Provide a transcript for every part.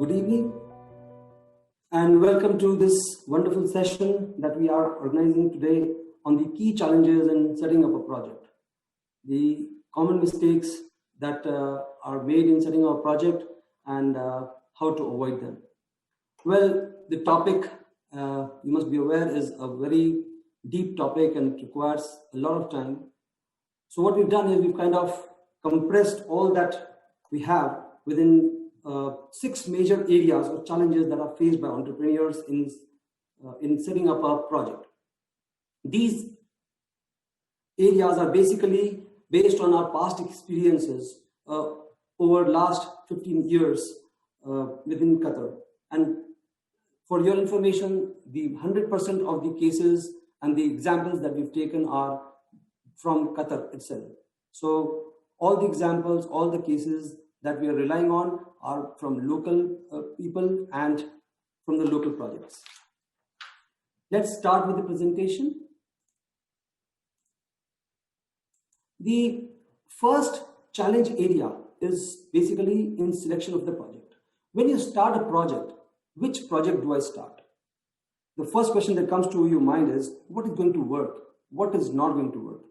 Good evening and welcome to this wonderful session that we are organizing today on the key challenges in setting up a project. The common mistakes that are made in setting up a project and how to avoid them. Well, the topic, you must be aware, is a very deep topic and it requires a lot of time. So what we've done is we've kind of compressed all that we have within 6 major areas or challenges that are faced by entrepreneurs in setting up a project. These areas are basically based on our past experiences over last 15 years within Qatar. And for your information, the 100% of the cases and the examples that we've taken are from Qatar itself. So all the examples, all the cases that we are relying on are from local people and from the local projects. Let's start with the presentation. The first challenge area is basically in selection of the project. When you start a project, which project do I start? The first question that comes to your mind is, what is going to work? What is not going to work?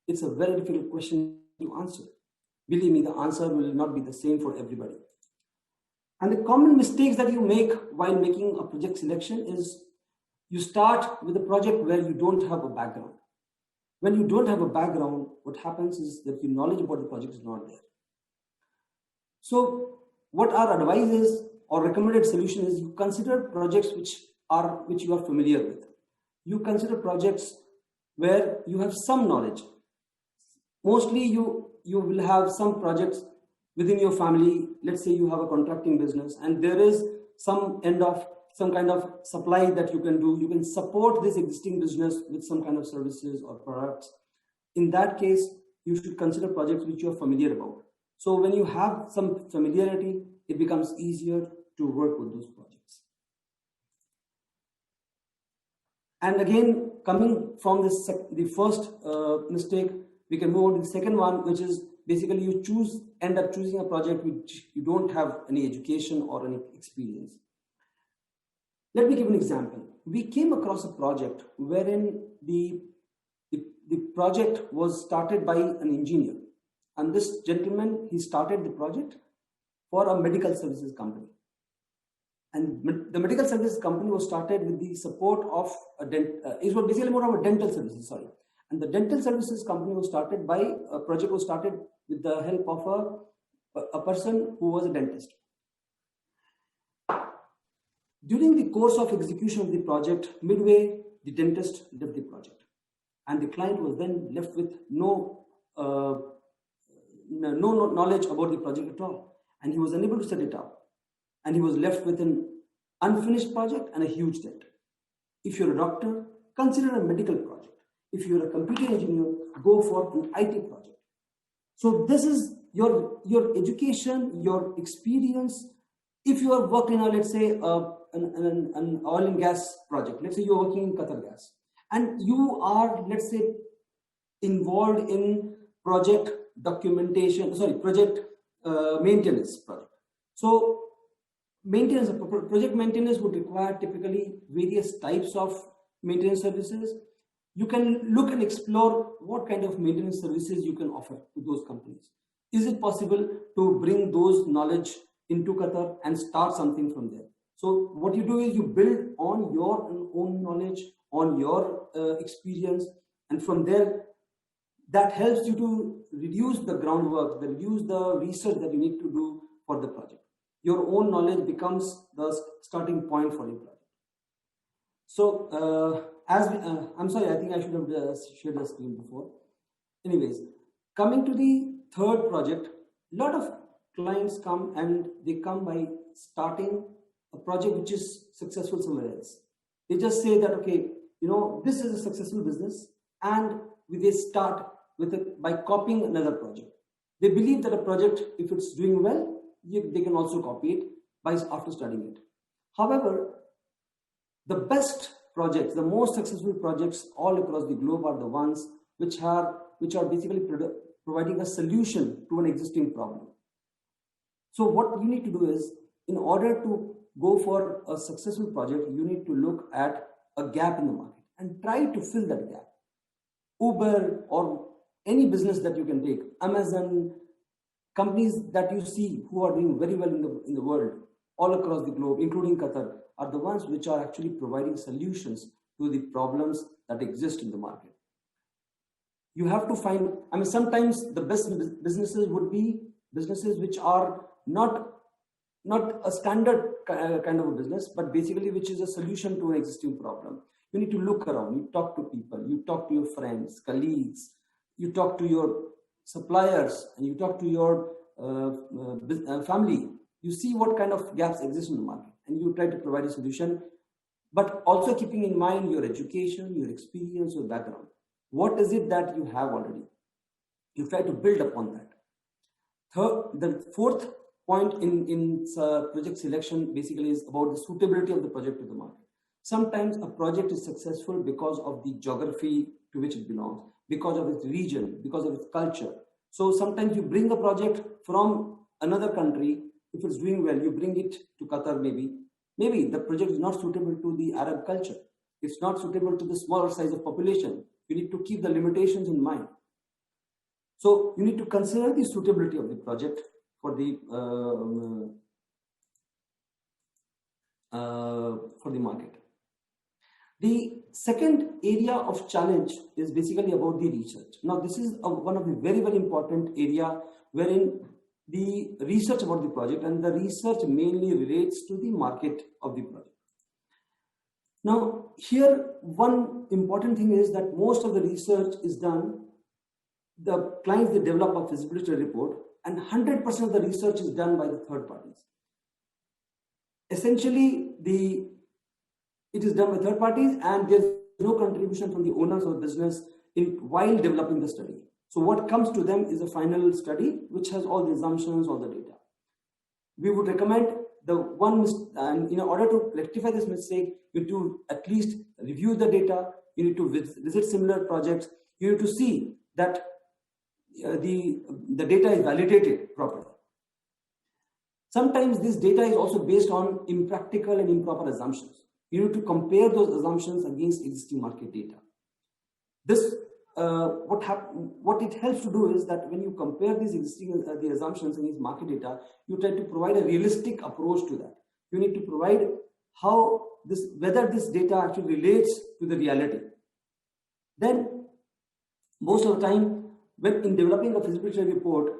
It's a very difficult question to answer. Believe me, the answer will not be the same for everybody. And the common mistakes that you make while making a project selection is you start with a project where you don't have a background. When you don't have a background, what happens is that your knowledge about the project is not there. So what our advice is or recommended solution is you consider projects which you are familiar with. You consider projects where you have some knowledge. Mostly you will have some projects within your family. Let's say you have a contracting business and there is some kind of supply that you can do. You can support this existing business with some kind of services or products. In that case, you should consider projects which you are familiar about. So when you have some familiarity, it becomes easier to work with those projects. And again, coming from the first mistake, we can move on to the second one, which is basically you end up choosing a project which you don't have any education or any experience. Let me give an example. We came across a project wherein the project was started by an engineer. And this gentleman, he started the project for a medical services company. And the medical services company was started with the support of it was basically more of a dental services, sorry. And the dental services company was started by a project was started with the help of a person who was a dentist. During the course of execution of the project, midway, the dentist left the project. And the client was then left with no knowledge about the project at all. And he was unable to set it up. And he was left with an unfinished project and a huge debt. If you're a doctor, consider a medical project. If you're a computer engineer, go for an IT project. So this is your education, your experience. If you are working on, let's say, an oil and gas project, let's say you're working in Qatar Gas, and you are, let's say, involved in project maintenance project. So project maintenance would require typically various types of maintenance services. You can look and explore what kind of maintenance services you can offer to those companies. Is it possible to bring those knowledge into Qatar and start something from there? So what you do is you build on your own knowledge, on your experience, and from there, that helps you to reduce the groundwork, reduce the research that you need to do for the project. Your own knowledge becomes the starting point for your project. So, I'm sorry, I think I should have shared the screen before. Anyways, coming to the third project, a lot of clients come and they come by starting a project which is successful somewhere else. They just say that, okay, this is a successful business, and they start with it by copying another project. They believe that a project, if it's doing well, they can also copy it after studying it. However, the best projects, the most successful projects all across the globe are the ones which are basically providing a solution to an existing problem. So what you need to do is in order to go for a successful project, you need to look at a gap in the market and try to fill that gap. Uber or any business that you can take, Amazon, companies that you see who are doing very well in the world, all across the globe, including Qatar, are the ones which are actually providing solutions to the problems that exist in the market. You have to find, sometimes the best businesses would be businesses which are not a standard kind of a business, but basically which is a solution to an existing problem. You need to look around, you talk to people, you talk to your friends, colleagues, you talk to your suppliers, and you talk to your family. You see what kind of gaps exist in the market, and you try to provide a solution, but also keeping in mind your education, your experience, your background. What is it that you have already? You try to build upon that. The fourth point in project selection basically is about the suitability of the project to the market. Sometimes a project is successful because of the geography to which it belongs, because of its region, because of its culture. So sometimes you bring a project from another country. If it's doing well, you bring it to Qatar maybe. Maybe the project is not suitable to the Arab culture. It's not suitable to the smaller size of population. You need to keep the limitations in mind. So you need to consider the suitability of the project for the market. The second area of challenge is basically about the research. Now, this is one of the very, very important area wherein the research about the project, and the research mainly relates to the market of the project. Now, here one important thing is that most of the research is done, the clients, they develop a feasibility report, and 100% of the research is done by the third parties. Essentially, it is done by third parties, and there's no contribution from the owners of the business while developing the study. So what comes to them is a final study which has all the assumptions, all the data. We would recommend and in order to rectify this mistake, you need to at least review the data. You need to visit similar projects. You need to see that the data is validated properly. Sometimes this data is also based on impractical and improper assumptions. You need to compare those assumptions against existing market data. This what it helps to do is that when you compare these existing the assumptions against market data, you try to provide a realistic approach to that. You need to provide whether this data actually relates to the reality. Then most of the time, when in developing a feasibility report,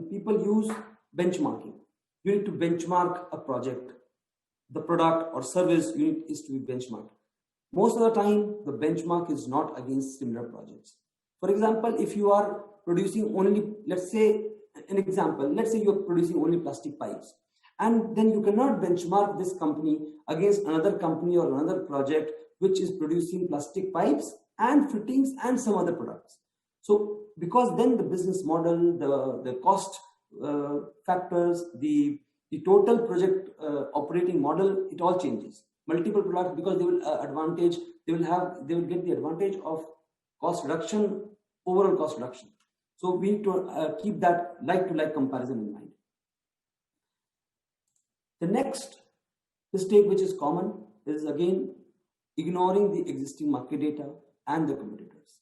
people use benchmarking. You need to benchmark a project. The product or service is to be benchmarked. Most of the time, the benchmark is not against similar projects. For example, if you are producing only, let's say you are producing only plastic pipes, and then you cannot benchmark this company against another company or another project which is producing plastic pipes and fittings and some other products. So, because then the business model, the cost factors, the total project operating model, it all changes. Multiple products, because they will get the advantage of cost reduction, overall cost reduction. So we need to keep that like-to-like comparison in mind. The next mistake which is common is again ignoring the existing market data and the competitors.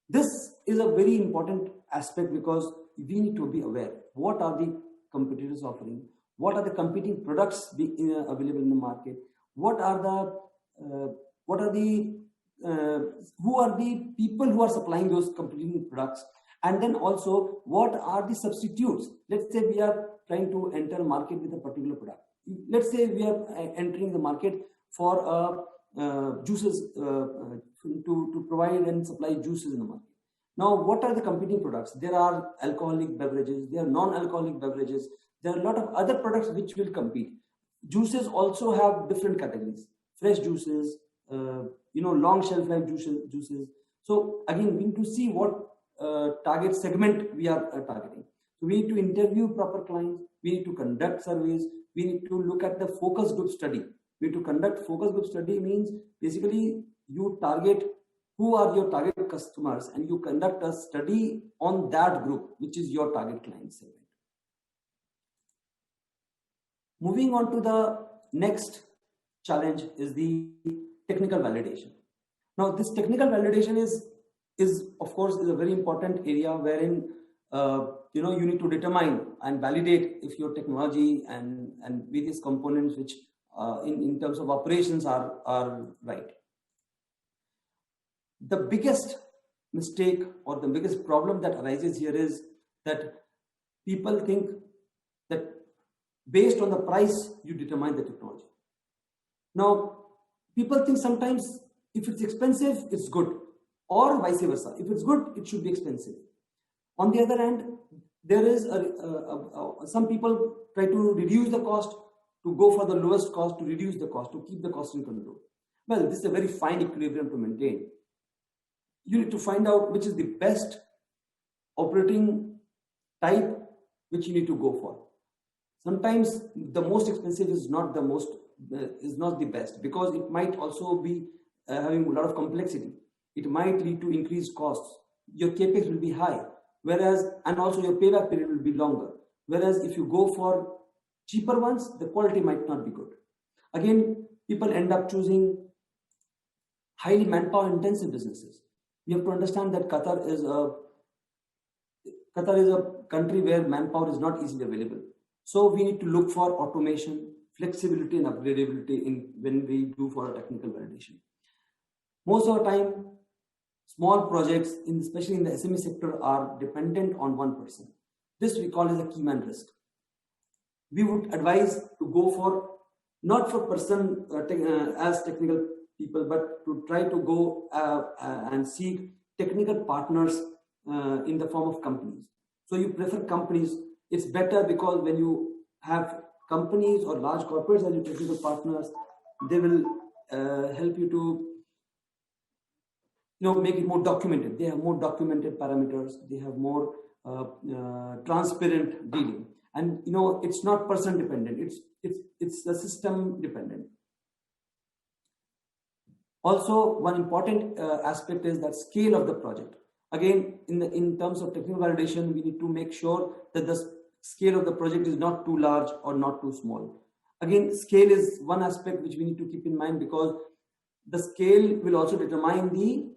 This is a very important aspect because we need to be aware what are the competitors offering, what are the competing products available in the market, who are the people who are supplying those competing products, and then also what are the substitutes. Let's say we are trying to enter a market with a particular product. Let's say we are entering the market for juices to provide and supply juices in the market. Now, what are the competing products? There are alcoholic beverages, there are non-alcoholic beverages, there are a lot of other products which will compete. Juices also have different categories: fresh juices, long shelf life juices. So again, we need to see what target segment we are targeting. So we need to interview proper clients. We need to conduct surveys. We need to look at the focus group study. We need to conduct focus group study means basically you target who are your target customers and you conduct a study on that group, which is your target client segment. Moving on to the next challenge is the technical validation. Now, this technical validation is of course is a very important area wherein you need to determine and validate if your technology and various components which in terms of operations are right. The biggest mistake or the biggest problem that arises here is that people think that based on the price you determine the technology. Now, people think sometimes if it's expensive, it's good, or vice versa. If it's good, it should be expensive. On the other hand, there is some people try to reduce the cost, to go for the lowest cost, to reduce the cost, to keep the cost in control. Well, this is a very fine equilibrium to maintain. You need to find out which is the best operating type which you need to go for. Sometimes the most expensive is not the best, because it might also be having a lot of complexity. It might lead to increased costs. Your capex will be high, and also your payback period will be longer. Whereas if you go for cheaper ones, the quality might not be good. Again, people end up choosing highly manpower intensive businesses. You have to understand that Qatar is a country where manpower is not easily available. So we need to look for automation, flexibility and upgradability when we do for a technical validation. Most of the time, small projects, especially in the SME sector, are dependent on one person. This we call as a key man risk. We would advise to go for, not for person as technical people, but to try to go and seek technical partners in the form of companies. So you prefer companies. It's better because when you have companies or large corporates as your technical partners, they will help you to make it more documented. They have more documented parameters. They have more transparent dealing. And it's not person dependent. It's the system dependent. Also, one important aspect is that scale of the project. Again, in terms of technical validation, we need to make sure that the scale of the project is not too large or not too small. Again, scale is one aspect which we need to keep in mind, because the scale will also determine the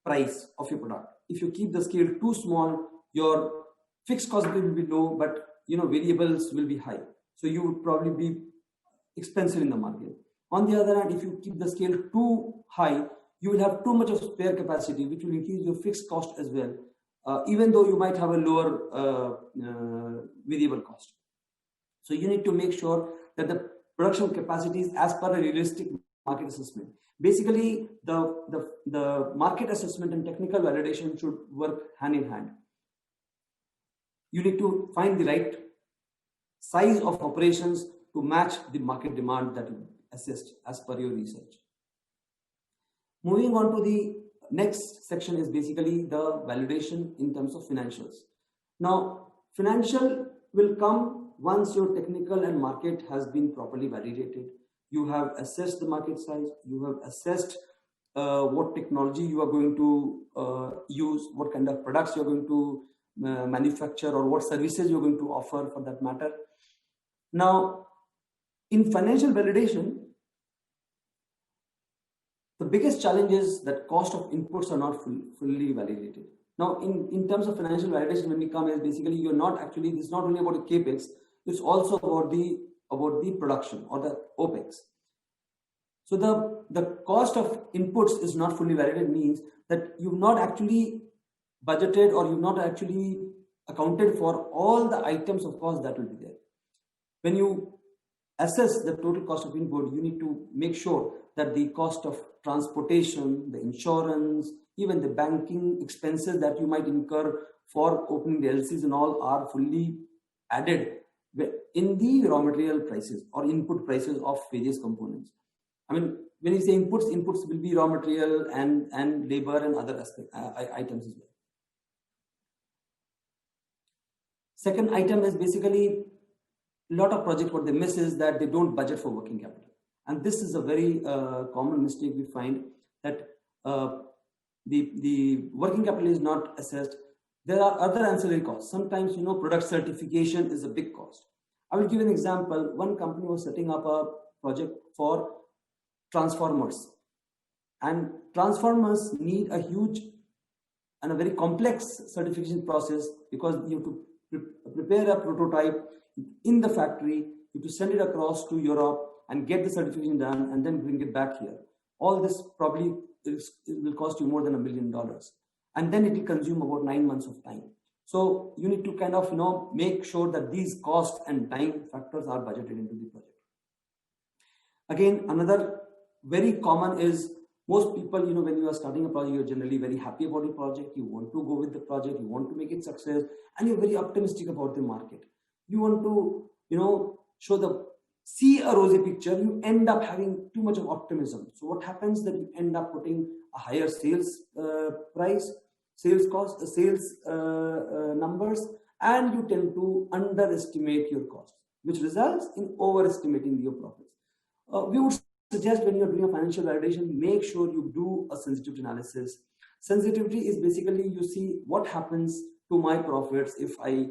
price of your product. If you keep the scale too small, your fixed cost will be low, but variables will be high. So you would probably be expensive in the market. On the other hand, if you keep the scale too high, you will have too much of spare capacity, which will increase your fixed cost as well, even though you might have a lower variable cost. So you need to make sure that the production capacity is as per a realistic market assessment. Basically, the market assessment and technical validation should work hand in hand. You need to find the right size of operations to match the market demand that you assessed as per your research. Moving on to the next section is basically the validation in terms of financials. Now, financial will come once your technical and market has been properly validated. You have assessed the market size, you have assessed what technology you are going to use, what kind of products you're going to manufacture, or what services you're going to offer for that matter. Now, in financial validation, the biggest challenge is that cost of inputs are not fully validated. Now, in terms of financial validation, when we come is basically this is not only about the capex, it's also about the production or the opex. So the cost of inputs is not fully validated means that you've not actually budgeted or you've not actually accounted for all the items of cost that will be there. When you assess the total cost of input, you need to make sure that the cost of transportation, the insurance, even the banking expenses that you might incur for opening the LCs and all are fully added in the raw material prices or input prices of various components. I mean, when you say inputs will be raw material and labor and other items as well. Second item is basically a lot of projects, what they miss is that they don't budget for working capital. And this is a very common mistake we find, that the working capital is not assessed. There are other ancillary costs. Sometimes, product certification is a big cost. I will give an example. One company was setting up a project for transformers, and transformers need a huge and a very complex certification process, because you have to prepare a prototype in the factory, you have to send it across to Europe and get the certification done and then bring it back here. All this probably it will cost you more than $1 million, and then it will consume about 9 months of time. So you need to kind of make sure that these cost and time factors are budgeted into the project. Again, another very common is, most people, when you are starting a project, you're generally very happy about the project. You want to go with the project, you want to make it success, and you're very optimistic about the market. You want to, see a rosy picture. You end up having too much of optimism. So what happens that you end up putting a higher sales price, sales cost, sales numbers, and you tend to underestimate your costs, which results in overestimating your profits. We would suggest, when you're doing a financial validation, make sure you do a sensitivity analysis. Sensitivity is basically, you see what happens to my profits if my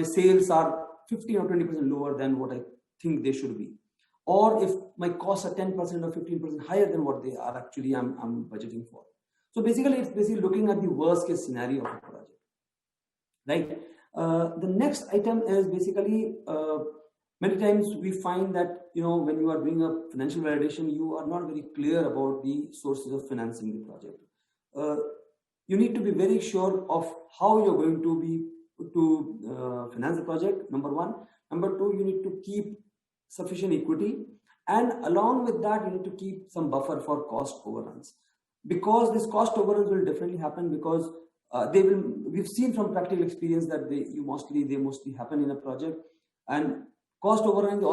sales are 15 or 20% lower than what I think they should be, or if my costs are 10% or 15% higher than what they are actually I'm budgeting for. So basically, it's basically looking at the worst case scenario of a project, right? The next item is basically, many times we find that, when you are doing a financial validation, you are not very clear about the sources of financing the project. You need to be very sure of how you're going to finance the project, number one. Number two, you need to keep sufficient equity, and along with that, you need to keep some buffer for cost overruns, because this cost overruns will definitely happen, because we've seen from practical experience that they mostly happen in a project. And cost overrun is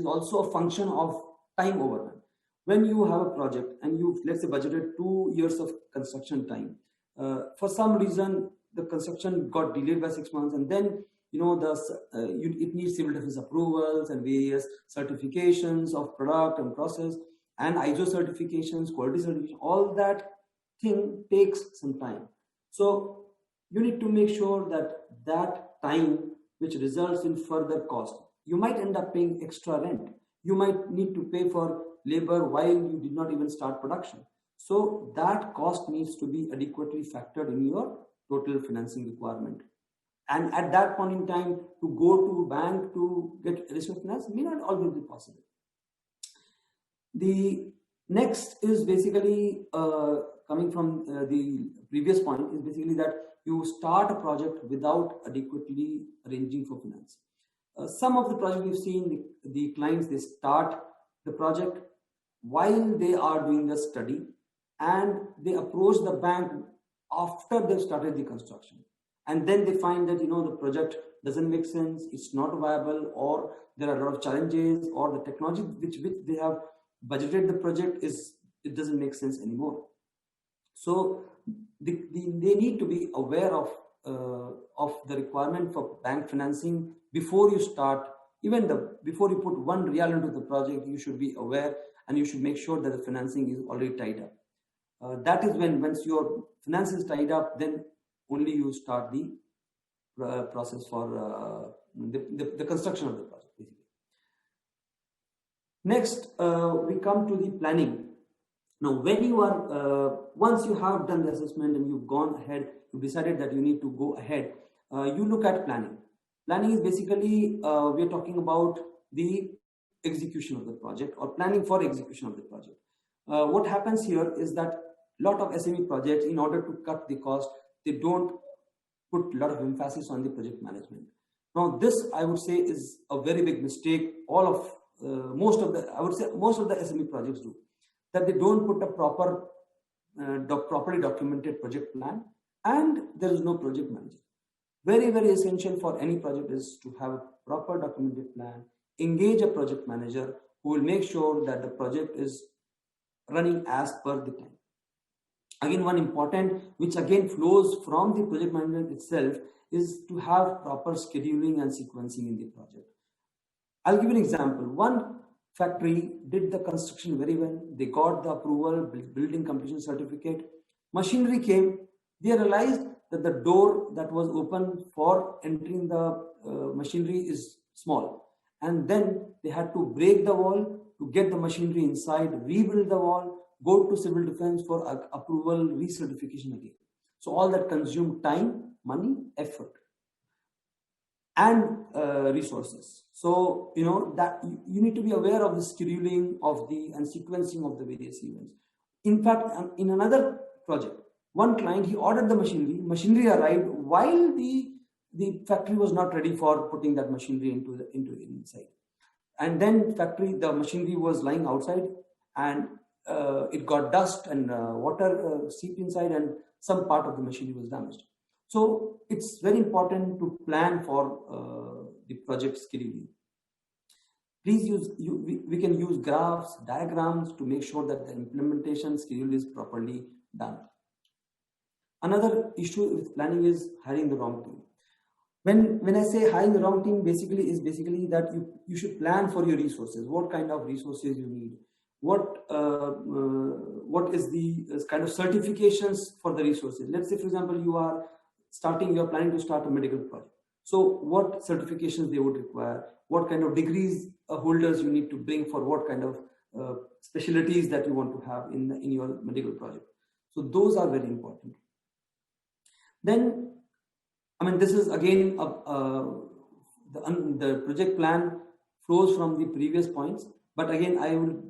also a function of time overrun. When you have a project and you've, let's say, budgeted 2 years of construction time, for some reason the construction got delayed by 6 months, and then it needs civil defense approvals and various certifications of product and process and ISO certifications, quality certification. All that thing takes some time. So you need to make sure that time, which results in further cost, you might end up paying extra rent. You might need to pay for labor while you did not even start production. So that cost needs to be adequately factored in your total financing requirement. And at that point in time, to go to bank to get additional finance may not always be possible. The next is basically coming from the previous point, is basically that you start a project without adequately arranging for finance. Some of the projects we've seen, the clients, they start the project while they are doing the study, and they approach the bank after they've started the construction. And then they find that, the project doesn't make sense, it's not viable, or there are a lot of challenges, or the technology which they have budgeted the project it doesn't make sense anymore. So they need to be aware of the requirement for bank financing before you start. Before you put one real into the project, you should be aware, and you should make sure that the financing is already tied up. That is once your finance is tied up, then only you start the process for the construction of the project, basically. Next, we come to the planning. Now, when you are, once you have done the assessment and you've gone ahead, you decided that you need to go ahead, you look at planning. Planning is basically, we're talking about the execution of the project, or planning for execution of the project. What happens here is that a lot of SME projects, in order to cut the cost, they don't put a lot of emphasis on the project management. Now, this, I would say, is a very big mistake. Most of the SME projects do, that they don't put a properly documented project plan, and there is no project manager. Very, very essential for any project is to have a proper documented plan, engage a project manager who will make sure that the project is running as per the time. Again, one important, which again flows from the project management itself, is to have proper scheduling and sequencing in the project. I'll give you an example. One factory did the construction very well. They got the approval, building completion certificate. Machinery came. They realized that the door that was open for entering the machinery is small. And then they had to break the wall to get the machinery inside, rebuild the wall, go to civil defense for approval, recertification again. So all that consumed time, money, effort, and resources. So that you need to be aware of the scheduling of and sequencing of the various events. In fact, in another project, one client, he ordered the machinery arrived while the factory was not ready for putting that machinery into inside. And then the machinery was lying outside, and it got dust and water seeped inside, and some part of the machinery was damaged. So it's very important to plan for the project scheduling. Please we can use graphs, diagrams to make sure that the implementation schedule is properly done. Another issue with planning is hiring the wrong team. When I say hiring the wrong team, basically that you should plan for your resources. What kind of resources you need? What is the kind of certifications for the resources? Let's say, for example, you are planning to start a medical project. So what certifications they would require? What kind of degrees holders you need to bring for what kind of specialties that you want to have in your medical project? So those are very important. Then, this is again the project plan flows from the previous points, but again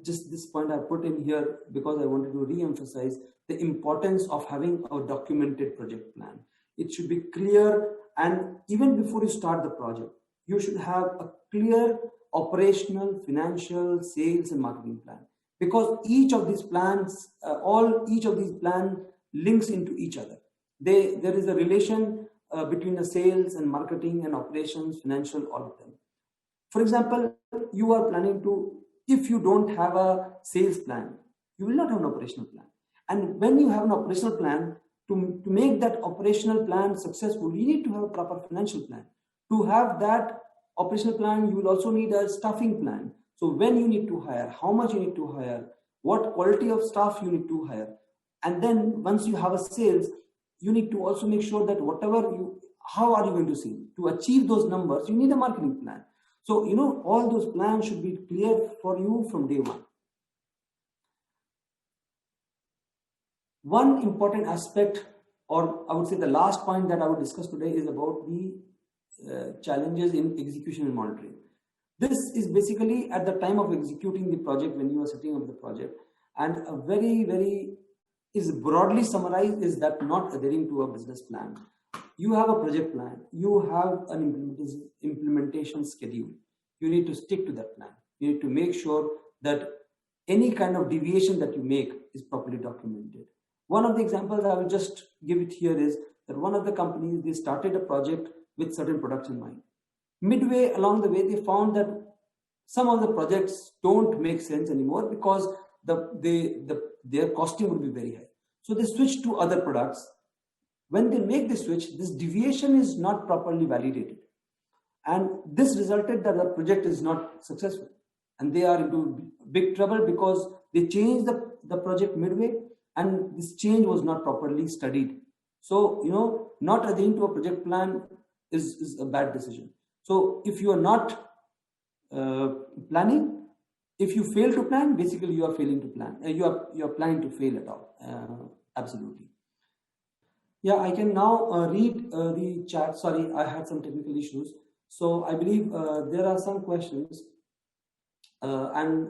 this point I put in here because I wanted to re-emphasize the importance of having a documented project plan. It should be clear, and even before you start the project, you should have a clear operational, financial, sales, and marketing plan, because each of these plans links into each other. There is a relation between the sales and marketing and operations, financial, all of them. For example, you are planning to, if you don't have a sales plan, you will not have an operational plan. And when you have an operational plan, to make that operational plan successful, you need to have a proper financial plan. To have that operational plan, you will also need a staffing plan. So when you need to hire, how much you need to hire, what quality of staff you need to hire. And then once you have a sales, you need to also make sure that how are you going to sell? To achieve those numbers, you need a marketing plan. So, all those plans should be clear for you from day one. One important aspect, or I would say the last point that I would discuss today, is about the challenges in execution and monitoring. This is basically at the time of executing the project, when you are setting up the project, and a very is broadly summarized is that not adhering to a business plan. You have a project plan, you have an implementation schedule. You need to stick to that plan. You need to make sure that any kind of deviation that you make is properly documented. One of the examples I will just give it here is that one of the companies, they started a project with certain products in mind. Midway along the way, they found that some of the projects don't make sense anymore because their costing would be very high. So they switched to other products. When they make the switch, this deviation is not properly validated. And this resulted that the project is not successful. And they are into big trouble because they changed the project midway, and this change was not properly studied. So, not adhering to a project plan is a bad decision. So if you are not planning, if you fail to plan, basically you are failing to plan. You are planning to fail at all. Absolutely. Yeah, I can now read the chat. Sorry, I had some technical issues. So I believe there are some questions. And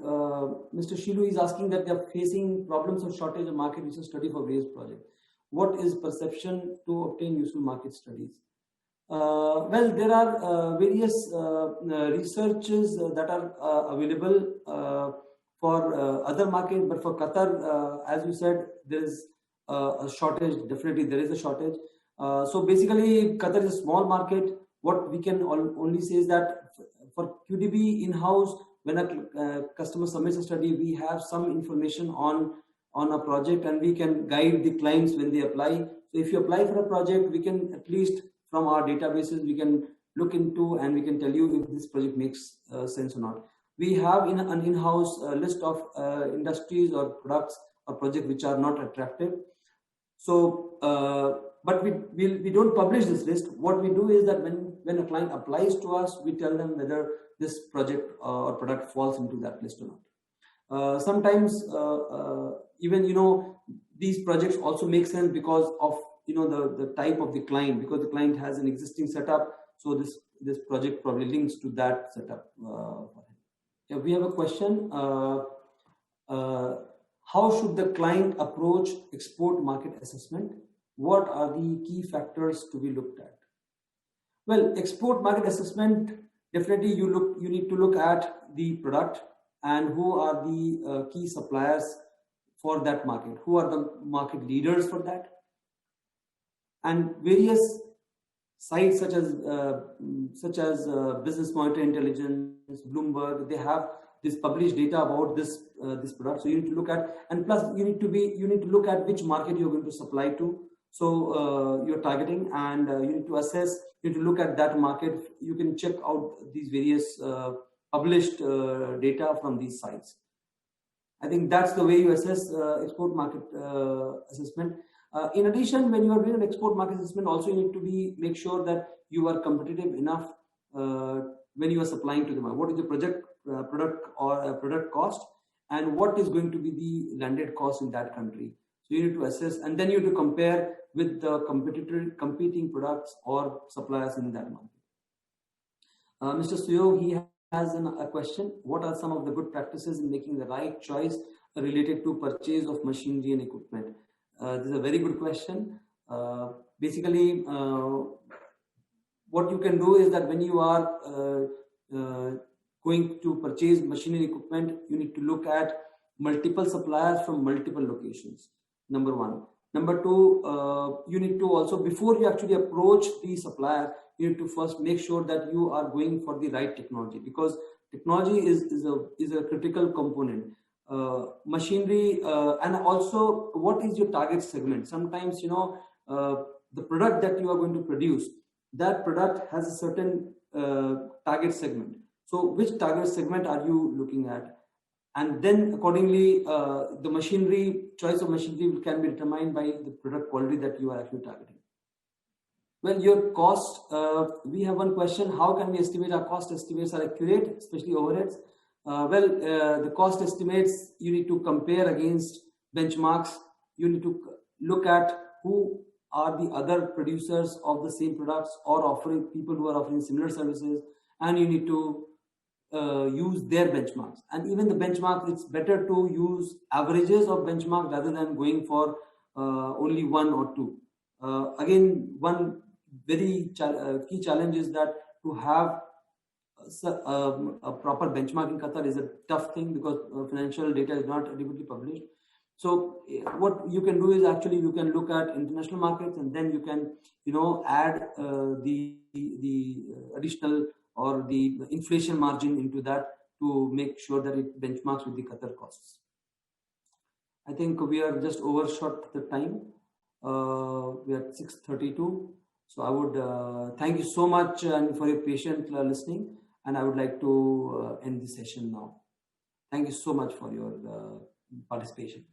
Mr. Shilu is asking that they are facing problems of shortage of market research study for various projects. What is perception to obtain useful market studies? Well, there are various researches that are available for other markets, but for Qatar, as you said, there is a shortage. Definitely, there is a shortage. So basically, Qatar is a small market. What we can only say is that for QDB in-house, when a customer submits a study, we have some information on a project, and we can guide the clients when they apply. So if you apply for a project, we can at least from our databases, we can look into and we can tell you if this project makes sense or not. We have an in-house list of industries or products or projects which are not attractive. So, but we don't publish this list. What we do is that when a client applies to us, we tell them whether this project or product falls into that list or not. Sometimes even these projects also make sense because of the type of the client, because the client has an existing setup, so this project probably links to that setup for him. Yeah, we have a question. How should the client approach export market assessment? What are the key factors to be looked at? Well, export market assessment, definitely you need to look at the product and who are the key suppliers for that market, who are the market leaders for that, and various sites such as Business Monitor Intelligence, Bloomberg, they have this published data about this product. So you need to look at, and plus you need to look at which market you're going to supply to. So you're targeting, and you need to assess. You need to look at that market. You can check out these various published data from these sites. I think that's the way you assess export market assessment. In addition, when you are doing an export market assessment, also you need to make sure that you are competitive enough when you are supplying to the market. What is the product cost, and what is going to be the landed cost in that country? So you need to assess, and then you need to compare with the competing products or suppliers in that market. Mr. Suyo, he has a question. What are some of the good practices in making the right choice related to purchase of machinery and equipment? This is a very good question. Basically, what you can do is that when you are going to purchase machinery and equipment, you need to look at multiple suppliers from multiple locations. Number one. Number two, you need to also, before you actually approach the supplier, you need to first make sure that you are going for the right technology, because technology is a critical component. Machinery, and also what is your target segment? Sometimes the product that you are going to produce, that product has a certain target segment. So which target segment are you looking at? And then accordingly, the choice of machinery can be determined by the product quality that you are actually targeting. Well, your cost, we have one question: how can we estimate our cost estimates are accurate, especially overheads? The cost estimates, you need to compare against benchmarks. You need to look at who are the other producers of the same products or people who are offering similar services, and you need to use their benchmarks. And even the benchmark, it's better to use averages of benchmark rather than going for only one or two. Again, one very key challenge is that to have a proper benchmark in Qatar is a tough thing, because financial data is not adequately published. So what you can do is actually you can look at international markets, and then you can add the additional or the inflation margin into that to make sure that it benchmarks with the Qatar costs. I think we are just overshot the time. We are at 6:32. So I would thank you so much and for your patient listening, and I would like to end the session now. Thank you so much for your participation.